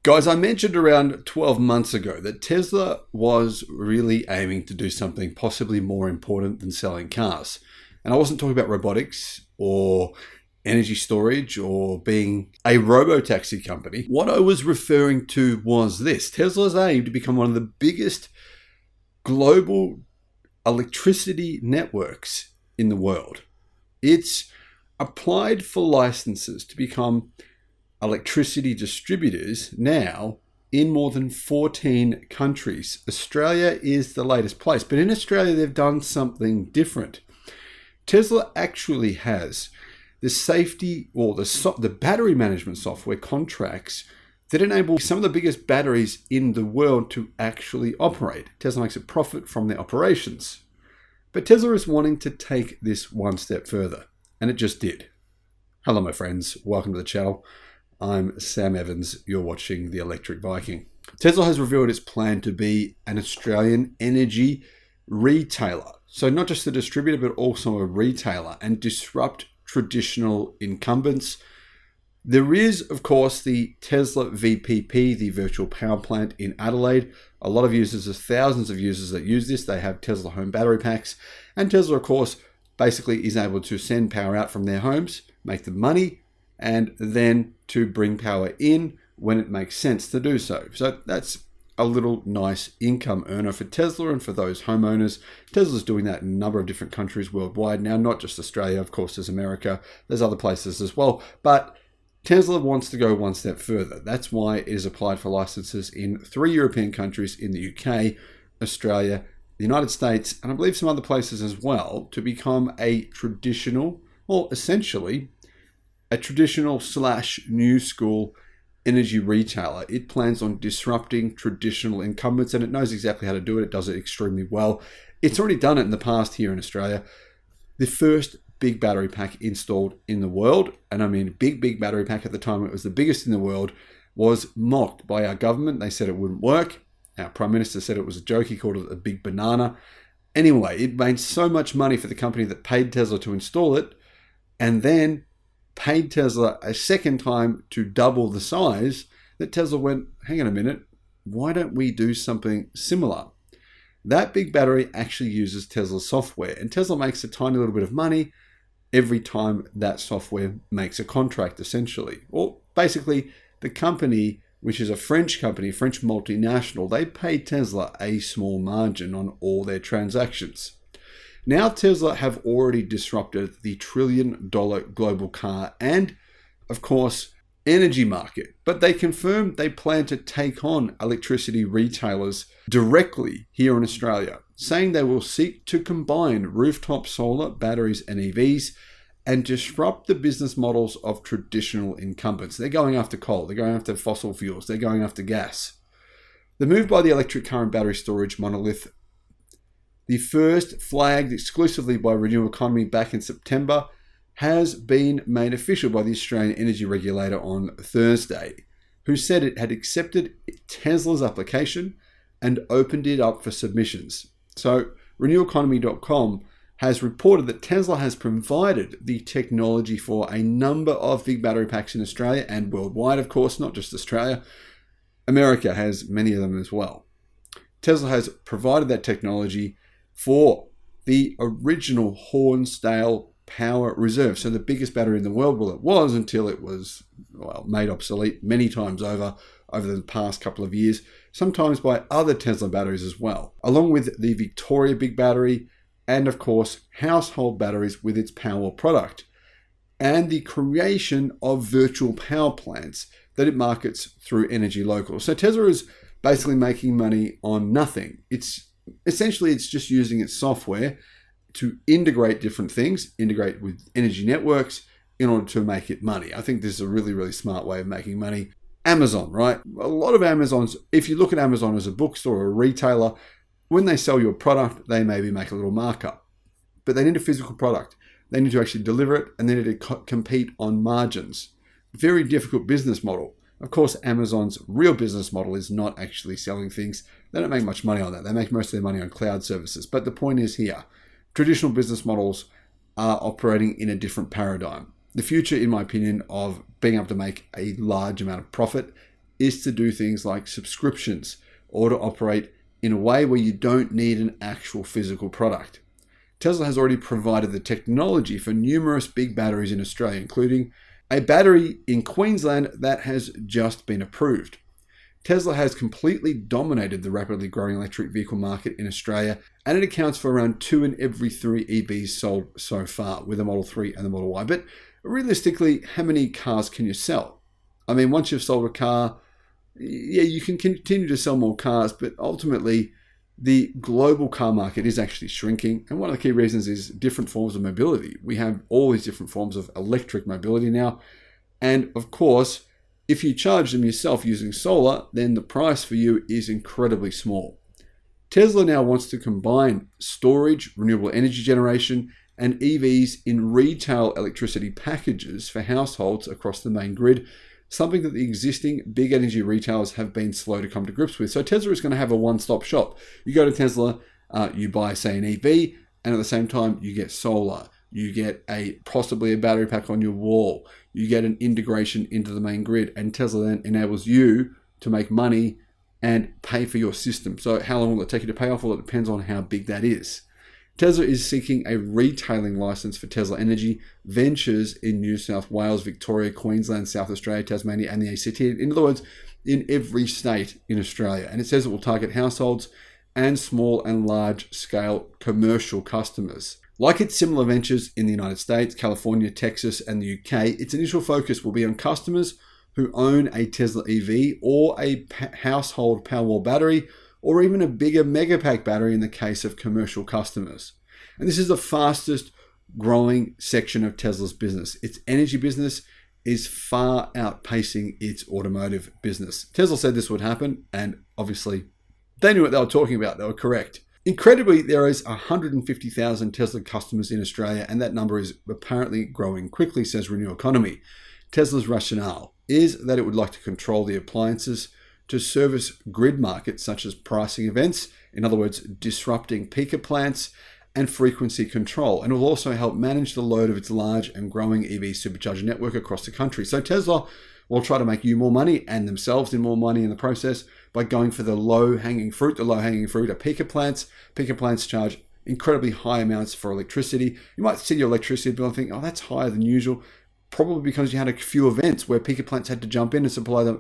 Guys, I mentioned around 12 months ago that Tesla was really aiming to do something possibly more important than selling cars. And I wasn't talking about robotics or energy storage or being a robo-taxi company. What I was referring to was this. Tesla's aim to become one of the biggest global electricity networks in the world. It's applied for licenses to become electricity distributors now in more than 14 countries. Australia is the latest place, but in Australia they've done something different. Tesla actually has the safety or the battery management software contracts that enable some of the biggest batteries in the world to actually operate. Tesla makes a profit from their operations. But Tesla is wanting to take this one step further, and it just did. Hello my friends, welcome to the channel. I'm Sam Evans, you're watching The Electric Viking. Tesla has revealed its plan to be an Australian energy retailer. So not just a distributor, but also a retailer, and disrupt traditional incumbents. There is, of course, the Tesla VPP, the virtual power plant in Adelaide. A lot of users, there's thousands of users that use this. They have Tesla home battery packs. And Tesla, of course, basically is able to send power out from their homes, make them money, and then to bring power in when it makes sense to do so. So that's a little nice income earner for Tesla and for those homeowners. Tesla's doing that in a number of different countries worldwide now, not just Australia, of course, there's America, there's other places as well. But Tesla wants to go one step further. That's why it has applied for licenses in 3 European countries, in the UK, Australia, the United States, and I believe some other places as well, to become a traditional, or essentially, a traditional / new school energy retailer. It plans on disrupting traditional incumbents, and it knows exactly how to do it. It does it extremely well. It's already done it in the past here in Australia. The first big battery pack installed in the world, and I mean big battery pack at the time, it was the biggest in the world, was mocked by our government. They said it wouldn't work. Our Prime Minister said it was a joke. He called it a big banana. Anyway, it made so much money for the company that paid Tesla to install it, and then paid Tesla a second time to double the size, that Tesla went, hang on a minute, why don't we do something similar? That big battery actually uses Tesla software, and Tesla makes a tiny little bit of money every time that software makes a contract, essentially. Or basically, the company, which is a French company, French multinational, they pay Tesla a small margin on all their transactions. Now Tesla have already disrupted the $1 trillion global car and, of course, energy market. But they confirmed they plan to take on electricity retailers directly here in Australia, saying they will seek to combine rooftop solar, batteries and EVs and disrupt the business models of traditional incumbents. They're going after coal, they're going after fossil fuels, they're going after gas. The move by the electric car and battery storage monolith, the first flagged exclusively by Renewable Economy back in September, has been made official by the Australian Energy Regulator on Thursday, who said it had accepted Tesla's application and opened it up for submissions. So RenewEconomy.com has reported that Tesla has provided the technology for a number of big battery packs in Australia and worldwide, of course, not just Australia. America has many of them as well. Tesla has provided that technology for the original Hornsdale Power Reserve. So the biggest battery in the world, well, it was until it was made obsolete many times over the past couple of years, sometimes by other Tesla batteries as well, along with the Victoria Big Battery and, of course, household batteries with its Power product, and the creation of virtual power plants that it markets through Energy Local. So Tesla is basically making money on nothing. It's just using its software to integrate different things, integrate with energy networks in order to make it money. I think this is a really, really smart way of making money. Amazon, right? A lot of Amazons, if you look at Amazon as a bookstore or a retailer, when they sell you a product, they maybe make a little markup, but they need a physical product. They need to actually deliver it, and they need to compete on margins. Very difficult business model. Of course, Amazon's real business model is not actually selling things. They don't make much money on that. They make most of their money on cloud services. But the point is here, traditional business models are operating in a different paradigm. The future, in my opinion, of being able to make a large amount of profit is to do things like subscriptions or to operate in a way where you don't need an actual physical product. Tesla has already provided the technology for numerous big batteries in Australia, including a battery in Queensland that has just been approved. Tesla has completely dominated the rapidly growing electric vehicle market in Australia, and it accounts for around 2 in every 3 EVs sold so far with the Model 3 and the Model Y. But realistically, how many cars can you sell? I mean, once you've sold a car, yeah, you can continue to sell more cars, but ultimately the global car market is actually shrinking. And one of the key reasons is different forms of mobility. We have all these different forms of electric mobility now. And of course, if you charge them yourself using solar, then the price for you is incredibly small. Tesla now wants to combine storage, renewable energy generation, and EVs in retail electricity packages for households across the main grid, something that the existing big energy retailers have been slow to come to grips with. So Tesla is going to have a one-stop shop. You go to Tesla, you buy, say, an EV, and at the same time, you get solar. You get possibly a battery pack on your wall. You get an integration into the main grid, and Tesla then enables you to make money and pay for your system. So how long will it take you to pay off? Well, it depends on how big that is. Tesla is seeking a retailing license for Tesla Energy Ventures in New South Wales, Victoria, Queensland, South Australia, Tasmania, and the ACT. In other words, in every state in Australia. And it says it will target households and small and large scale commercial customers. Like its similar ventures in the United States, California, Texas, and the UK, its initial focus will be on customers who own a Tesla EV or a household Powerwall battery, or even a bigger Megapack battery in the case of commercial customers. And this is the fastest growing section of Tesla's business. Its energy business is far outpacing its automotive business. Tesla said this would happen, and obviously they knew what they were talking about. They were correct. Incredibly, there is 150,000 Tesla customers in Australia, and that number is apparently growing quickly, says Renew Economy. Tesla's rationale is that it would like to control the appliances to service grid markets such as pricing events, in other words, disrupting peaker plants and frequency control, and it will also help manage the load of its large and growing EV supercharger network across the country. So Tesla will try to make you more money and themselves in more money in the process by going for the low-hanging fruit. The low-hanging fruit are peaker plants. Peaker plants charge incredibly high amounts for electricity. You might see your electricity bill and think, oh, that's higher than usual, probably because you had a few events where peaker plants had to jump in and supply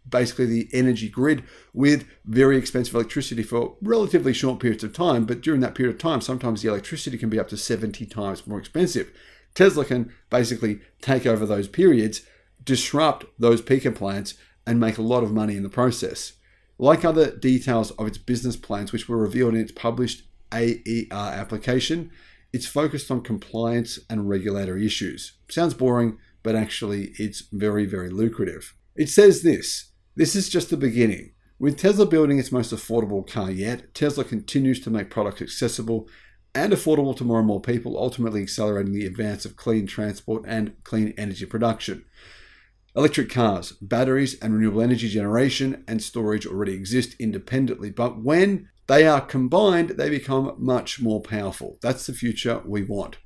basically the energy grid with very expensive electricity for relatively short periods of time. But during that period of time, sometimes the electricity can be up to 70 times more expensive. Tesla can basically take over those periods, disrupt those peaker plants, and make a lot of money in the process. Like other details of its business plans, which were revealed in its published AER application, it's focused on compliance and regulatory issues. Sounds boring, but actually it's very, very lucrative. It says this is just the beginning. With Tesla building its most affordable car yet, Tesla continues to make products accessible and affordable to more and more people, ultimately accelerating the advance of clean transport and clean energy production. Electric cars, batteries, and renewable energy generation and storage already exist independently, but when they are combined, they become much more powerful. That's the future we want.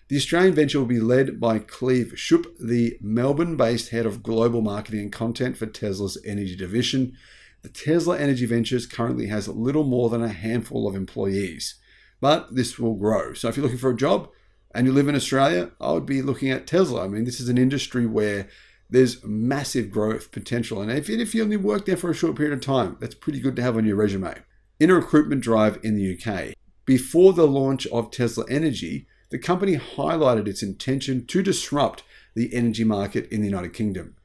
The Australian venture will be led by Cleve Schupp, the Melbourne-based head of global marketing and content for Tesla's energy division. The Tesla Energy Ventures currently has little more than a handful of employees, but this will grow. So if you're looking for a job and you live in Australia, I would be looking at Tesla. I mean, this is an industry where there's massive growth potential. And if you only work there for a short period of time, that's pretty good to have on your resume. In a recruitment drive in the UK, before the launch of Tesla Energy, the company highlighted its intention to disrupt the energy market in the United Kingdom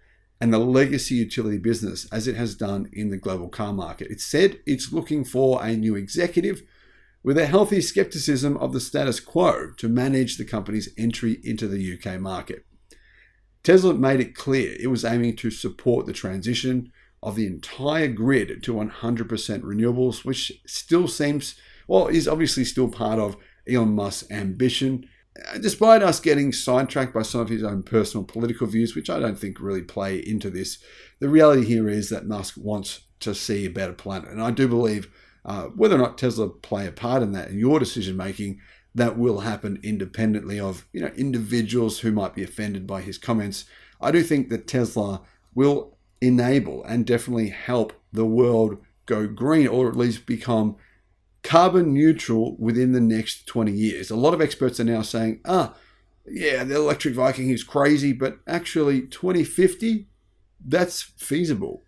and the legacy utility business as it has done in the global car market. It said it's looking for a new executive with a healthy skepticism of the status quo to manage the company's entry into the UK market. Tesla made it clear it was aiming to support the transition of the entire grid to 100% renewables, which still is obviously still part of Elon Musk's ambition, despite us getting sidetracked by some of his own personal political views, which I don't think really play into this. The reality here is that Musk wants to see a better planet. And I do believe whether or not Tesla play a part in that in your decision making, that will happen independently of individuals who might be offended by his comments. I do think that Tesla will enable and definitely help the world go green, or at least become carbon neutral within the next 20 years. A lot of experts are now saying, yeah, the electric Viking is crazy, but actually 2050, that's feasible.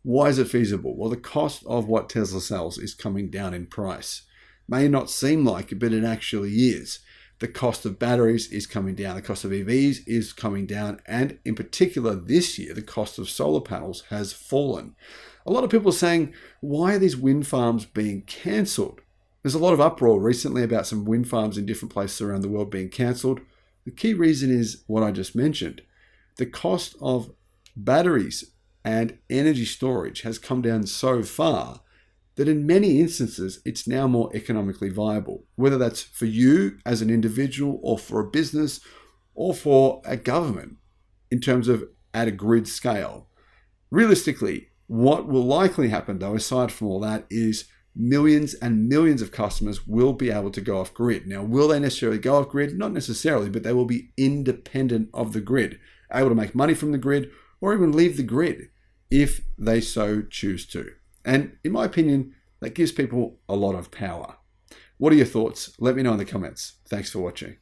Why is it feasible? Well, the cost of what Tesla sells is coming down in price. May not seem like it, but it actually is. The cost of batteries is coming down. The cost of EVs is coming down. And in particular, this year, the cost of solar panels has fallen. A lot of people are saying, why are these wind farms being cancelled? There's a lot of uproar recently about some wind farms in different places around the world being cancelled. The key reason is what I just mentioned. The cost of batteries and energy storage has come down so far that in many instances, it's now more economically viable, whether that's for you as an individual or for a business or for a government in terms of at a grid scale. Realistically, what will likely happen though, aside from all that, is millions and millions of customers will be able to go off grid. Now, will they necessarily go off grid? Not necessarily, but they will be independent of the grid, able to make money from the grid or even leave the grid if they so choose to. And in my opinion, that gives people a lot of power. What are your thoughts? Let me know in the comments. Thanks for watching.